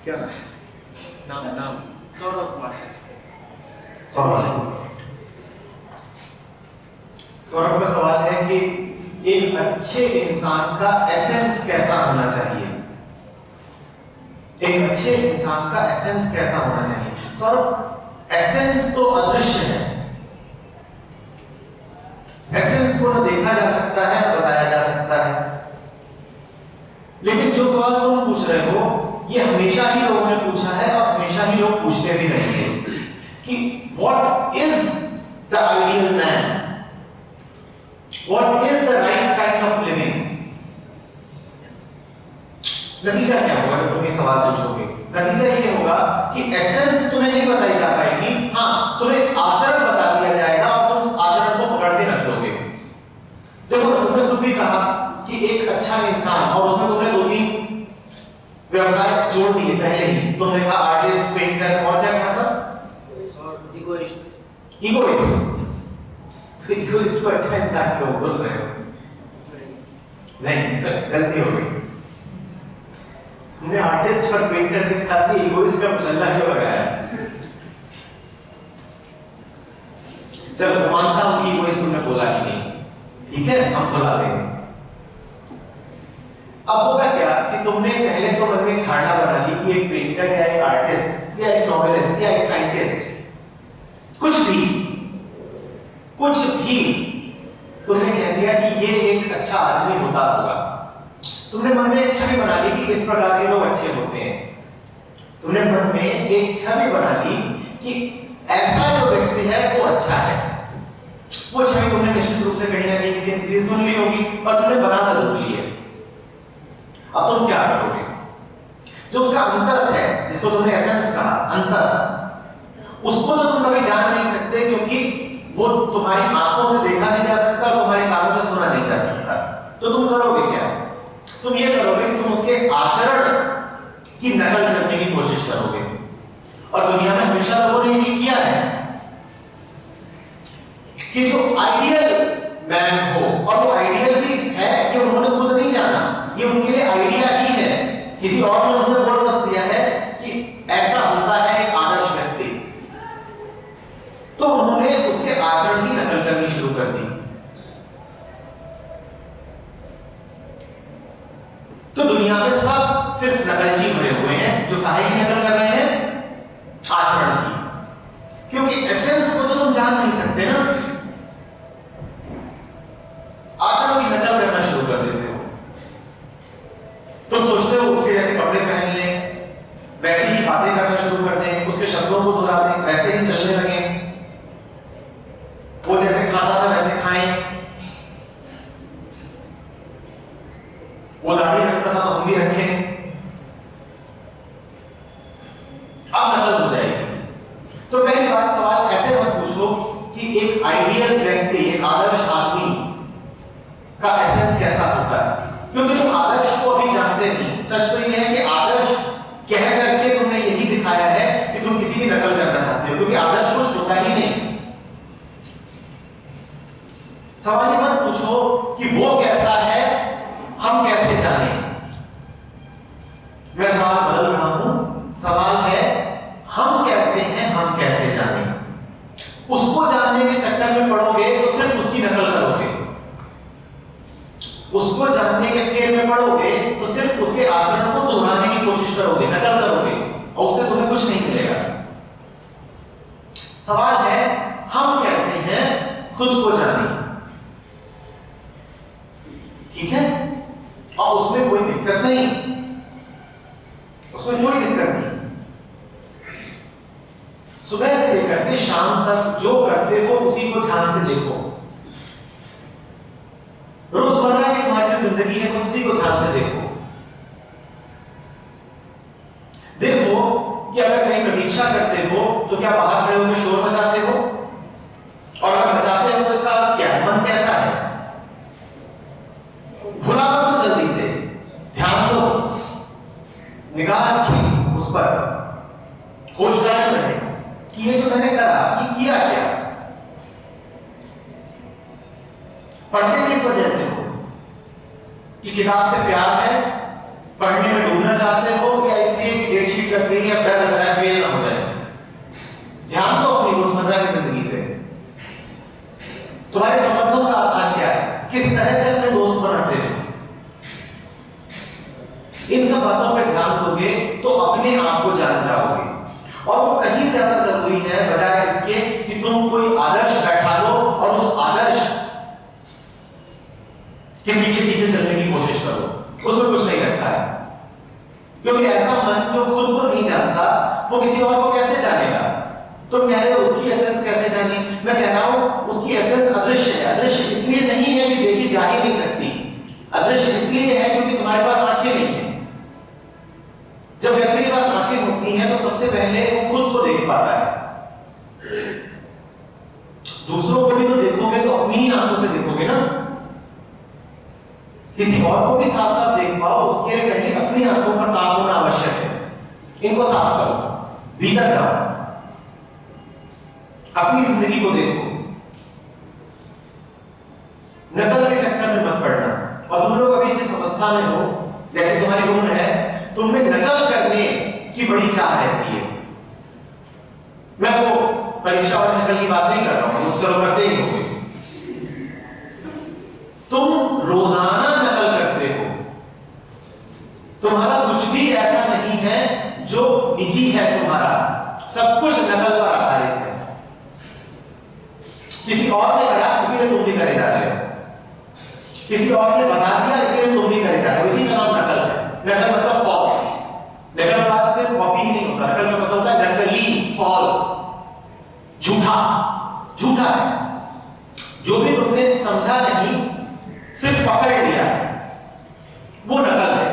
क्या नाम नाम? सौरभ कुमार। सौरभ का सवाल है कि एक अच्छे इंसान का एसेंस कैसा होना चाहिए? एक अच्छे इंसान का एसेंस कैसा होना चाहिए? सौरभ, एसेंस तो अदृश्य है, एसेंस को न देखा जा सकता है न बताया जा सकता है, लेकिन जो सवाल तुम पूछ रहे हो ये हमेशा ही लोगों ने पूछा है और हमेशा ही लोग पूछते भी रहेंगे कि what is the ideal man, what is the right kind of living. नतीजा क्या होगा जब तुम ये सवाल पूछोगे? नतीजा ये होगा कि एसेंस तुम्हें नहीं बताई जा पाएगी, हाँ तुम्हें आचरण बता दिया जाएगा और तुम आचरण को पकड़ते रख लोगे। देखो तुमने खुद भी कहा कि एक अच्छा इंसान, और उसमें तुमने 2-3 व्यवसाय जोड़ दिए पहले ही। तुमने कहा आर्टिस्ट, पेंटर और क्या कहा था? और इगोइस्ट। इगोइस्ट। तो इगोइस्ट को अच्छा इंसान क्यों बोल रहे हो? नहीं, गलती हो गई। तुमने आर्टिस्ट और पेंटर के साथ ही इगोइस्ट का चलना क्यों लगाया? चलो मानता हूं कि इगोइस्ट तुमने बोला ही नहीं, ठीक है, हम बोला देंगे। अब होगा क्या कि तुमने पहले तो मन में धारणा बना ली कि एक पेंटर या एक आर्टिस्ट या एक नॉवेलिस्ट या एक साइंटिस्ट, कुछ भी तुमने कह दिया कि ये एक अच्छा आदमी होता होगा। तुमने मन में एक छवि बना ली कि इस प्रकार के लोग अच्छे होते हैं। तुमने मन में एक छवि बना ली कि ऐसा जो व्यक्ति है वो अच्छा है। वो छवि तुमने निश्चित रूप से कहीं ना कहीं किसी से सुन ली होगी और तुमने बना जरूर ली है। अब तुम क्या करोगे? जो उसका अंतस है, जिसको तुमने एसेंस कहा, अंतस, उसको तो तुम कभी जान नहीं सकते क्योंकि वो तुम्हारी आंखों से देखा नहीं जा सकता और तुम्हारे कानों से सुना नहीं जा सकता। तो तुम करोगे क्या? तुम ये करोगे कि तुम उसके आचरण की नकल करने की कोशिश करोगे। और दुनिया में हमेशा लोगों ने यही किया है कि जो आइडियल मैन हो, और वो आइडियल भी है, ये उन्होंने खुद नहीं जाना, ये उनके लिए आइडिया ही है। किसी और ने उनसे बोल बस दिया है कि ऐसा होता है एक आदर्श व्यक्ति, तो उन्होंने उसके आचरण की नकल करनी शुरू कर दी। तो दुनिया में सब सिर्फ नकलची भरे हुए हैं जो काहे की नकल कर रहे हैं? आचरण की। क्योंकि एसेंस को तो तुम जान नहीं सकते ना, आचरण की नकल करना शुरू कर देते हो। तुम सोचते हो उसके जैसे कपड़े पहन लें, वैसे ही बातें करना शुरू कर दें, उसके शब्दों को दोहरा दें, वैसे ही चलने लगे, वो जैसे खाता था वैसे खाएं, वो दाढ़ी रखता था तो हम भी रखें। अब नकल हो जाएगी। तो पहली बात, सवाल ऐसे मत पूछो कि एक आइडियल व्यक्ति, एक आदर्श आदमी का एसेंस कैसा होता है, क्योंकि तुम आदर्श को अभी जानते नहीं। सच तो यह है कि आदर्श कह करके तुमने यही दिखाया है कि तुम किसी की नकल करना चाहते हो, क्योंकि आदर्श कुछ होता ही नहीं। सवाल ये मत पूछो कि वो कैसा है, हम कैसे जाने। मैं सवाल बदल रहा हूं, सवाल है हम कैसे हैं, हम कैसे जाने। उसको जानने के चक्कर में पड़ोगे तो सिर्फ उसकी नकल करोगे, उसको जानने के फेर में पड़ोगे तो सिर्फ उसके आचरण को दोहराने की कोशिश करोगे, नकल करोगे, और उससे तुम्हें कुछ नहीं मिलेगा। सवाल है हम कैसे हैं, खुद को जाने, ठीक है? और उसमें कोई दिक्कत नहीं, उसमें कोई दिक्कत नहीं। सुबह से लेकर के शाम तक जो करते हो उसी को ध्यान से देखो। रोजमर्रा की तुम्हारी जिंदगी है बस उसी को ध्यान से देखो। देखो कि अगर कहीं प्रतीक्षा करते हो तो क्या बाहर खड़े होकर शोर मचाते हो, और अगर मचाते हो तो इसका अर्थ क्या है, मन कैसा है? भुला मत जल्दी से, ध्यान दो, निगाह रखी उस पर, होश कायम रहे कि ये जो मैंने करा ये किया क्या। पढ़ते किस वजह से हो? कि किताब से प्यार है, पढ़ने में डूबना चाहते हो, या इसलिए कि डेट शीट करती है, अब डर लग रहा है फेल ना हो जाए। ध्यान दो अपनी रोजमर्रा की जिंदगी पे। तुम्हारे संबंधों का आधार क्या है, किस तरह से अपने दोस्त बनाते हो, इन सब बातों पे ध्यान दोगे तो अपने आप को जान जाओगे। और वो कहीं ज्यादा जरूरी है बजाय इसके कि तुम कोई आदर्श बैठा लो और उस आदर्श के पीछे पीछे चलने की कोशिश करो, उसमें कुछ नहीं रखा है। क्योंकि ऐसा मन जो खुद को नहीं जानता वो किसी और को कैसे जानेगा। तुम कह रहे हो उसकी एसेंस कैसे जाने, मैं कह रहा हूं उसकी एसेंस अदृश्य है। अदृश्य इसलिए नहीं है कि देखी जा ही नहीं सकती, अदृश्य इसलिए है क्योंकि तुम्हारे पास आंखें नहीं है। जब व्यक्ति के पास आंखें होती हैं तो सबसे पहले वो खुद को देख पाता है। दूसरों को भी तो देखोगे तो अपनी ही आंखों से देखोगे ना। किसी और को भी साफ साफ देख पाओ उसके लिए पहले अपनी आंखों का साफ होना आवश्यक है। इनको साफ करो, भीतर जाओ, अपनी जिंदगी को देखो, नकल के चक्कर में मत पड़ना। और तुम लोग अभी जिस अवस्था में हो, जैसे तुम्हारी उम्र है, तुम में नकल करने की बड़ी चाह रहती है। मैं वो परीक्षा और नकल की बात नहीं कर रहा हूं, चलो करते ही होंगे। तुम रोजाना नकल करते हो, तुम्हारा कुछ भी ऐसा नहीं है जो निजी है, तुम्हारा सब कुछ नकल पर आधारित है। किसी और ने करा इसलिए तुम भी करे जा रहे हो, किसी और ने बता दिया इसलिए तुम भी करे जा रहे हो। इसी का नाम नकल है। नकल मतलब फॉल्स। नकल का अर्थ सिर्फ कॉपी ही नहीं होता, नकल का मतलब होता है नकली, फॉल्स, झूठा। झूठा है जो भी तुमने समझा नहीं, सिर्फ पकड़ लिया, वो नकल है।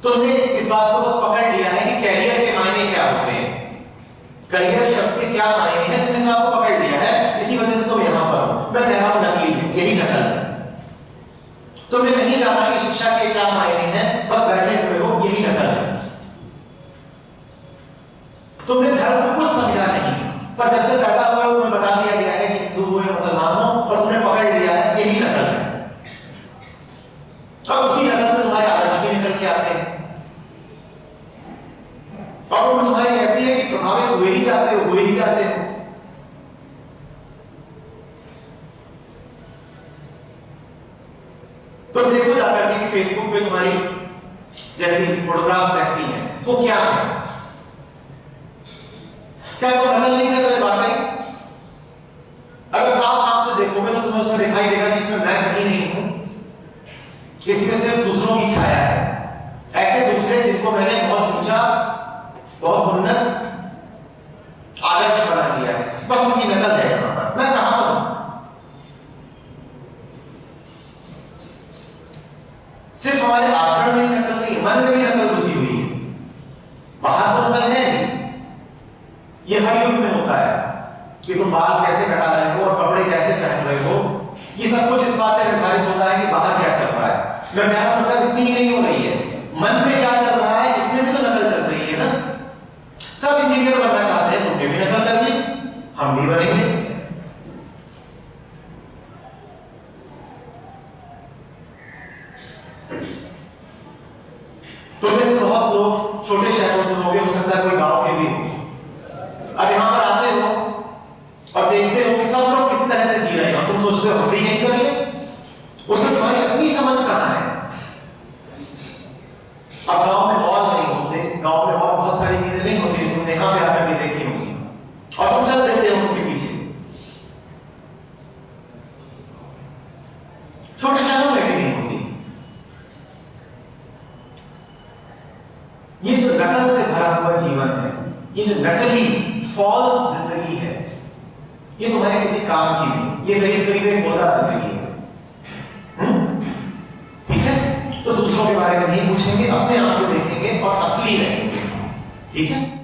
तुमने इस बात को बस पकड़ लिया है कि कैरियर के मायने क्या होते हैं, करियर शब्द के क्या मायने हैं, तुमने इस बात को पकड़ लिया है, इसी वजह से तुम यहां पर हो। मैं कह रहा हूं नकली है, यही नकल है। तुमने नहीं जाना कि शिक्षा के क्या मायने हैं, बस बैठे हुए हो, यही नकल है। तुमने धर्म को कुछ समझा नहीं, पर जब से पैदा हुए हो तुम्हें बता दिया गया है कि हिंदू हो या मुसलमान हो, और तुमने पकड़ लिया है, यही नकल है। और उसी नकल से तुम्हारे आदर्श भी निकल के आते हैं, और वो तुम्हारी ऐसी है कि प्रभावित हुए ही जाते हो, हुए ही जाते हो। तो देखो जाकर के कि फेसबुक पे तुम्हारी जैसी फोटोग्राफ्स रहती हैं वो क्या है, क्या तुम नकल नहीं कर रहे वाकई? अगर साफ आंख से देखोगे तो तुम्हें उसमें दिखाई देगा कि इसमें मैं कहीं नहीं हूं, इसमें सिर्फ दूसरों की छाया है। ऐसे दूसरे जिनको मैंने बहुत ऊंचा, बहुत उन्नत आदर्श बना दिया है, बस उनकी नकल है यहां पर। मैं कहां पर हूं? सिर्फ हमारे आचरण में ही नकल नहीं, मन में भी नकल घुसी हुई है। बाहर तो नकल है ही, ये हर युग में होता है कि तुम बाल कैसे कटा रहे हो और कपड़े कैसे पहन रहे हो, ये सब कुछ इस बात से निर्धारित होता है कि बाहर क्या चल रहा है। मैं कह रहा हूं नकल इतनी ही नहीं हो रही है, मन में क्या चल रहा है इसमें भी तो नकल चल रही है ना। सब इंजीनियर बनना चाहते हैं, तुमने भी नकल कर ली, हम भी बनेंगे। तो में से बहुत लोग छोटे शहरों से होंगे, हो सकता है कोई गांव से भी हो। अब यहां पर आते हो और देखते हो कि सब लोग किस तरह से जी रहे हैं, तुम सोचते हो हम भी यही कर ले, उसमें तुम्हारी अपनी समझ कहां है? अब गांव में और नहीं होते, गांव में और बहुत सारी चीजें नहीं होती, तुमने यहां पे आकर के देखी होंगी, और तुम चल देते हो उनके पीछे। छोटे शहरों में भी नहीं होती। ये जो नकल से भरा हुआ जीवन है, ये जो नकली फॉल्स जिंदगी है, ये तुम्हारे किसी काम की नहीं, ये करीब करीब एक मुर्दा जिंदगी है। ठीक है, तो दूसरों के बारे में नहीं पूछेंगे, अपने आप को देखेंगे और असली रहेंगे। ठीक है।